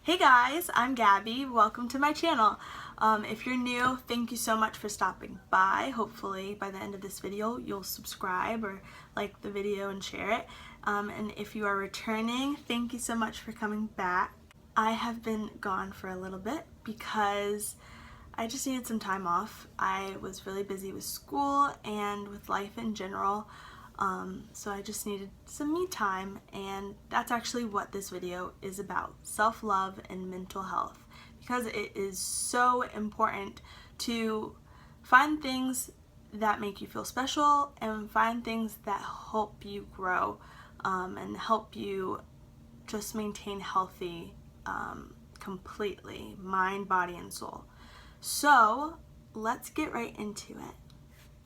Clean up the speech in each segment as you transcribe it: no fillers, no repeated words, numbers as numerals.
Hey guys, I'm Gabby. Welcome to my channel. If you're new, thank you so much for stopping by. Hopefully by the end of this video you'll subscribe or like the video and share it. And if you are returning, thank you so much for coming back. I have been gone for a little bit because I just needed some time off. I was really busy with school and with life in general. So I just needed some me time, and that's actually what this video is about: self-love and mental health, because it is so important to find things that make you feel special and find things that help you grow and help you just maintain healthy completely, mind, body, and soul. So let's get right into it.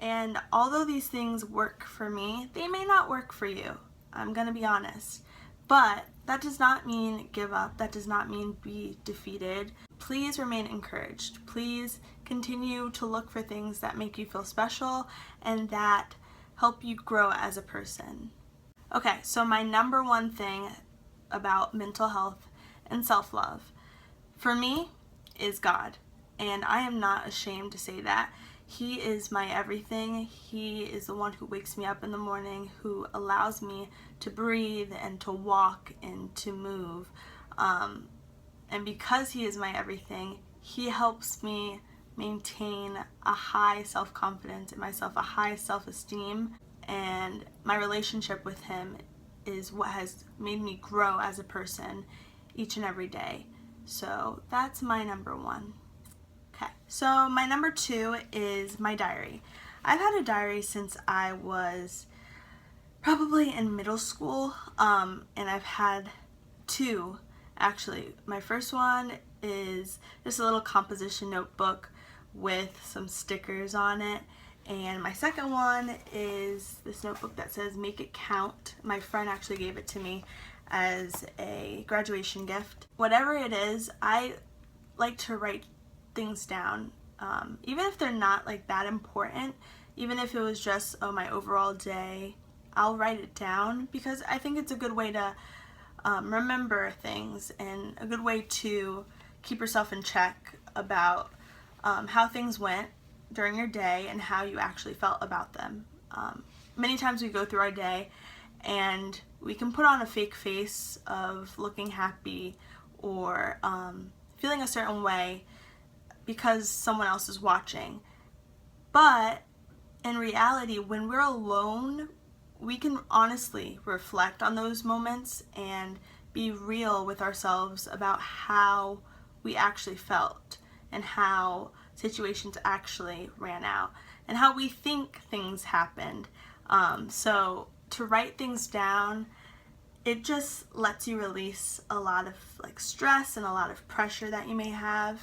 And although these things work for me, they may not work for you. I'm gonna be honest. But that does not mean give up. That does not mean be defeated. Please remain encouraged. Please continue to look for things that make you feel special and that help you grow as a person. Okay, so my number one thing about mental health and self-love for me is God. And I am not ashamed to say that. He is my everything. He is the one who wakes me up in the morning, who allows me to breathe and to walk and to move. And because he is my everything, he helps me maintain a high self-confidence in myself, a high self-esteem. And my relationship with him is what has made me grow as a person each and every day. So that's my number one. Okay, so my number two is my diary. I've had a diary since I was probably in middle school, and I've had two actually. My first one is just a little composition notebook with some stickers on it, and my second one is this notebook that says "Make It Count." My friend actually gave it to me as a graduation gift. Whatever it is, I like to write things down, even if they're not like that important. Even if it was just my overall day, I'll write it down because I think it's a good way to remember things and a good way to keep yourself in check about how things went during your day and how you actually felt about them. Many times we go through our day and we can put on a fake face of looking happy or feeling a certain way because someone else is watching. But in reality, when we're alone, we can honestly reflect on those moments and be real with ourselves about how we actually felt and how situations actually ran out and how we think things happened. So to write things down, it just lets you release a lot of stress and a lot of pressure that you may have.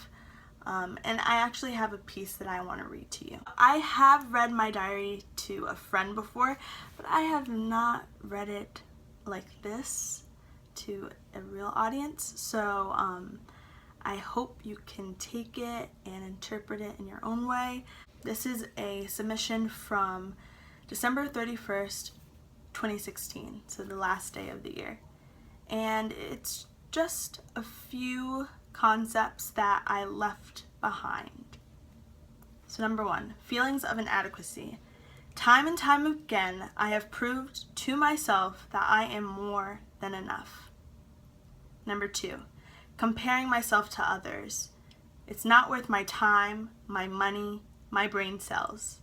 And I actually have a piece that I want to read to you. I have read my diary to a friend before, but I have not read it like this to a real audience. So I hope you can take it and interpret it in your own way. This is a submission from December 31st, 2016, so the last day of the year. And it's just a few concepts that I left behind. So number one, feelings of inadequacy. Time and time again, I have proved to myself that I am more than enough. Number two, comparing myself to others. It's not worth my time, my money, my brain cells.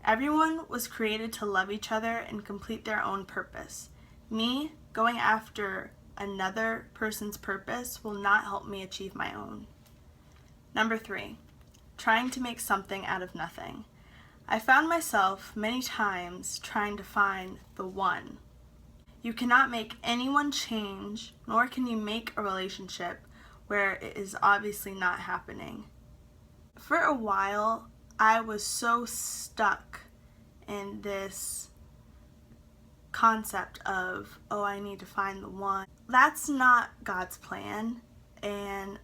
Everyone was created to love each other and complete their own purpose. Me going after another person's purpose will not help me achieve my own. Number three, trying to make something out of nothing. I found myself many times trying to find the one. You cannot make anyone change, nor can you make a relationship where it is obviously not happening. For a while, I was so stuck in this concept of, oh, I need to find the one. That's not God's plan, and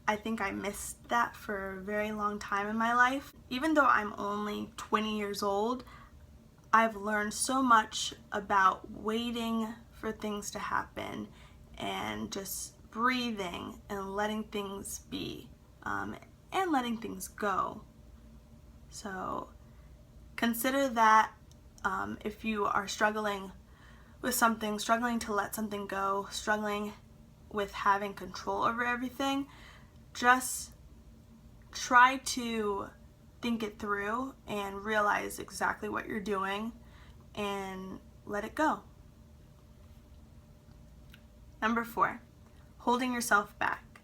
I think I missed that for a very long time in my life. Even though I'm only 20 years old, I've learned so much about waiting for things to happen and just breathing and letting things be, and letting things go. So consider that if you are struggling with something, struggling to let something go, struggling with having control over everything, just try to think it through and realize exactly what you're doing and let it go. Number 4, holding yourself back.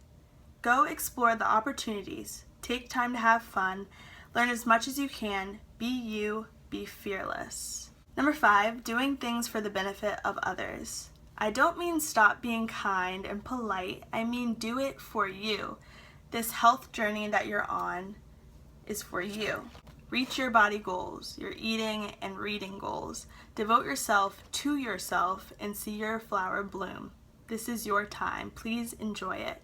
Go explore the opportunities. Take time to have fun. Learn as much as you can. Be you. Be fearless. Number 5, doing things for the benefit of others. I don't mean stop being kind and polite. I mean do it for you. This health journey that you're on is for you. Reach your body goals, your eating and reading goals. Devote yourself to yourself and see your flower bloom. This is your time. Please enjoy it.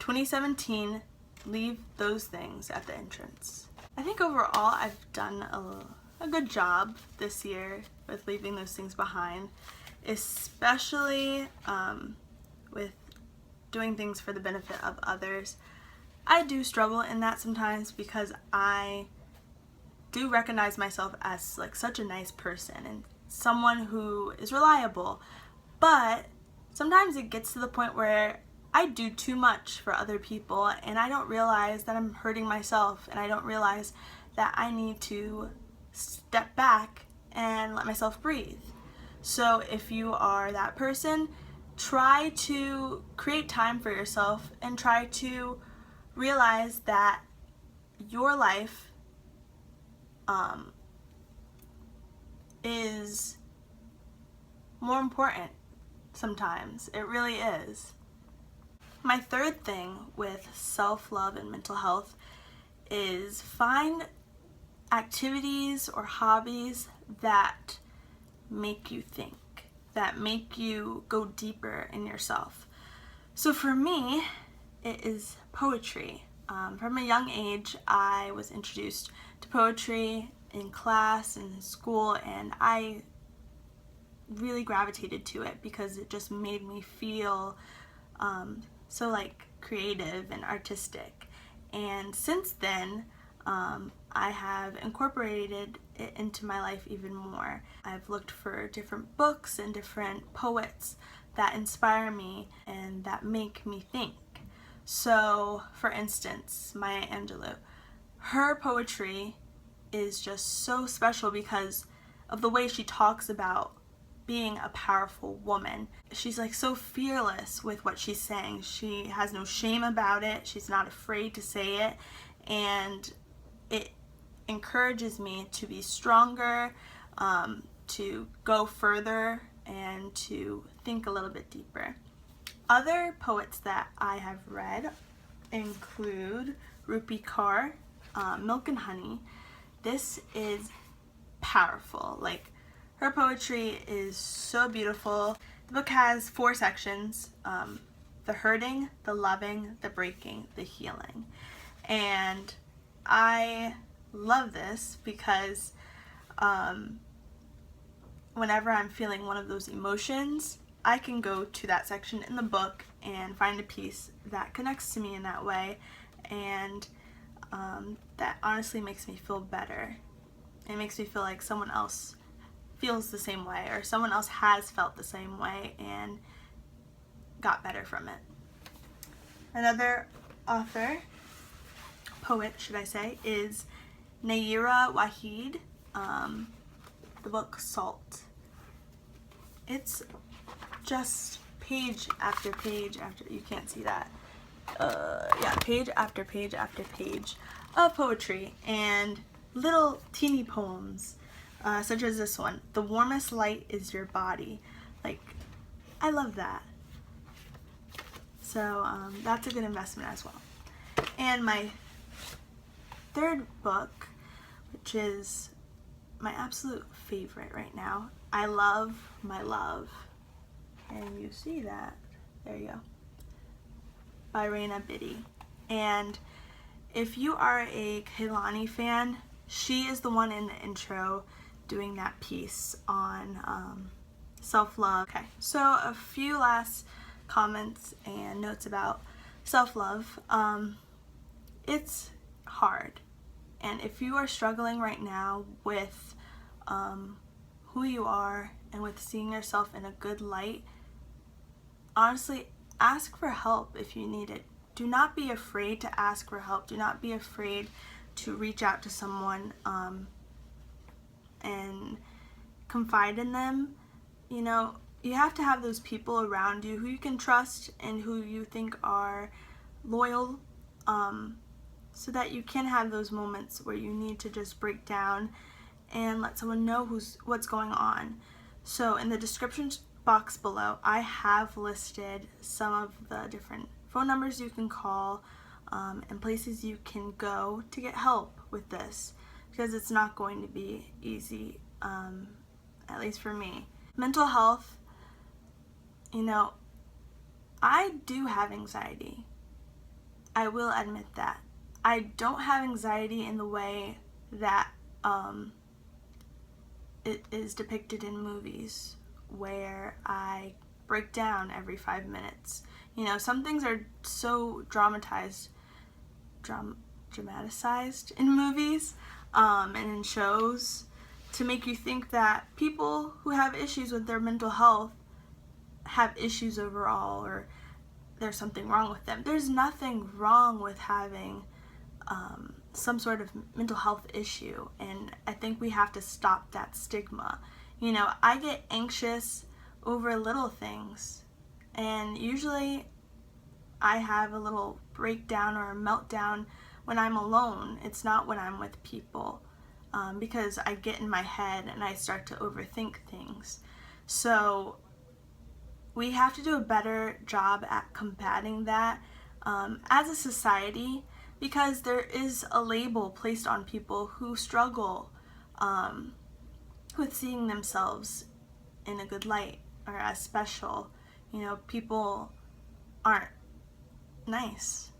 2017, leave those things at the entrance. I think overall I've done a good job this year with leaving those things behind, especially with doing things for the benefit of others. I do struggle in that sometimes because I do recognize myself as like such a nice person and someone who is reliable, but sometimes it gets to the point where I do too much for other people and I don't realize that I'm hurting myself, and I don't realize that I need to step back and let myself breathe. So if you are that person, try to create time for yourself and try to realize that your life is more important sometimes. It really is. My third thing with self-love and mental health is find activities or hobbies that make you think, that make you go deeper in yourself. So for me, it is poetry. From a young age, I was introduced to poetry in class and in school, and I really gravitated to it because it just made me feel so like creative and artistic. And since then, I have incorporated it into my life even more. I've looked for different books and different poets that inspire me and that make me think. So, for instance, Maya Angelou, her poetry is just so special because of the way she talks about being a powerful woman. She's like so fearless with what she's saying. She has no shame about it. She's not afraid to say it, and it encourages me to be stronger, to go further, and to think a little bit deeper. Other poets that I have read include Rupi Kaur, Milk and Honey. This is powerful. Like, her poetry is so beautiful. The book has 4 sections: the hurting, the loving, the breaking, the healing. And I love this because whenever I'm feeling one of those emotions, I can go to that section in the book and find a piece that connects to me in that way, and that honestly makes me feel better. It makes me feel like someone else feels the same way, or someone else has felt the same way and got better from it. Another poet, should I say, is Nayyirah Waheed, the book Salt. It's just page after page after, you can't see that, page after page after page of poetry and little teeny poems, such as this one, "The warmest light is your body." Like, I love that. So that's a good investment as well. And my third book, which is my absolute favorite right now, I Love My Love. And you see that, there you go, by Raina Biddy. And if you are a Kehlani fan, she is the one in the intro doing that piece on self-love. Okay, so a few last comments and notes about self-love. It's hard, and if you are struggling right now with who you are and with seeing yourself in a good light, honestly, ask for help if you need it. Do not be afraid to ask for help. Do not be afraid to reach out to someone and confide in them. You know, you have to have those people around you who you can trust and who you think are loyal, so that you can have those moments where you need to just break down and let someone know what's going on. So in the description box below, I have listed some of the different phone numbers you can call and places you can go to get help with this, because it's not going to be easy, at least for me. Mental health, you know, I do have anxiety. I will admit that. I don't have anxiety in the way that it is depicted in movies, where I break down every 5 minutes. You know, some things are so dramatized in movies and in shows to make you think that people who have issues with their mental health have issues overall, or there's something wrong with them. There's nothing wrong with having some sort of mental health issue, and I think we have to stop that stigma. You know, I get anxious over little things, and usually I have a little breakdown or a meltdown when I'm alone. It's not when I'm with people, because I get in my head and I start to overthink things. So we have to do a better job at combating that as a society, because there is a label placed on people who struggle with seeing themselves in a good light or as special. You know, people aren't nice.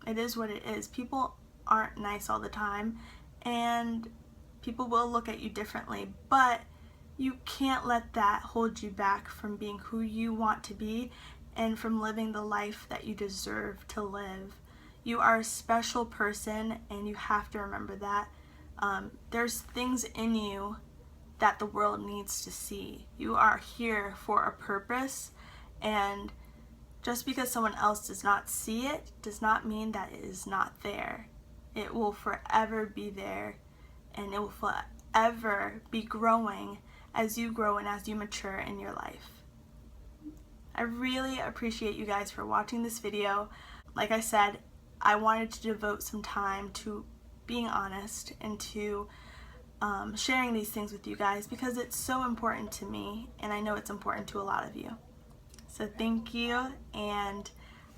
It is what it is. People aren't nice all the time, and people will look at you differently, but you can't let that hold you back from being who you want to be and from living the life that you deserve to live. You are a special person, and you have to remember that. There's things in you that the world needs to see. You are here for a purpose, and just because someone else does not see it does not mean that it is not there. It will forever be there, and it will forever be growing as you grow and as you mature in your life. I really appreciate you guys for watching this video. Like I said, I wanted to devote some time to being honest and to sharing these things with you guys, because it's so important to me, and I know it's important to a lot of you. So thank you, and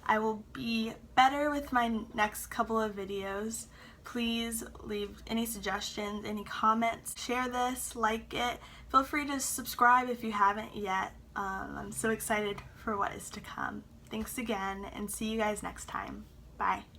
I will be better with my next couple of videos. Please leave any suggestions, any comments, share this, like it. Feel free to subscribe if you haven't yet. I'm so excited for what is to come. Thanks again, and see you guys next time. Bye.